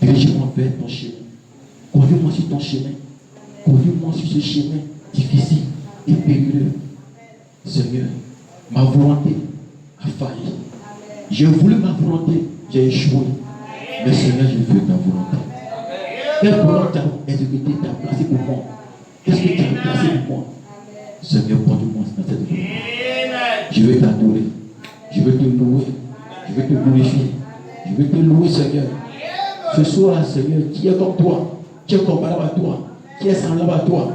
Dirige-moi vers ton chemin. Conduis-moi sur ton chemin. Conduis-moi sur ce chemin difficile et périlleux. Seigneur, ma volonté a failli. J'ai voulu ma volonté, j'ai échoué. Mais Seigneur, je veux ta volonté. Quelle volonté t'as exécuté, t'as placé pour moi? Qu'est-ce que tu as placé pour moi? Seigneur, conduis-moi dans cette volonté. Je veux t'adorer. Je veux te louer. Je veux te glorifier. Je veux te louer, Seigneur. Ce soir, Seigneur, qui est comme toi, qui est comparable à toi, qui est semblable à toi.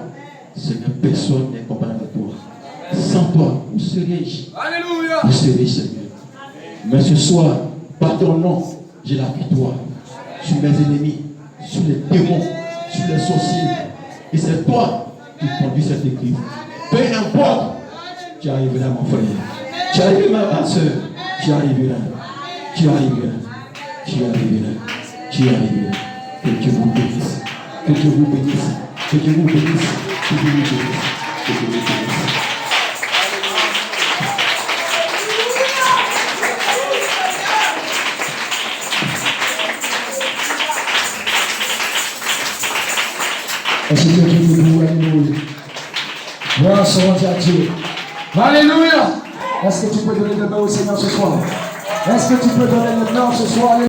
Seigneur, personne n'est comparable à toi. Sans toi, où serais-je? Alléluia. Où serais-je, Seigneur? Mais ce soir, par ton nom, j'ai la victoire sur mes ennemis, sur les démons, sur les sorciers. Et c'est toi qui conduis cette église. Peu importe, tu arriveras, mon frère. Tu arriveras, ma soeur. Tu arriveras. Tu arriveras. Tu arriveras. Tu arriveras. Que Dieu vous bénisse. Que Dieu vous bénisse. Que Dieu vous bénisse. Que Dieu vous bénisse. Que Dieu vous bénisse. Est-ce que Dieu nous loue, alléluia. Gloire soit à Dieu. Alléluia. Est-ce que tu peux donner le nom au Seigneur ce soir? Est-ce que tu peux donner le nom ce soir?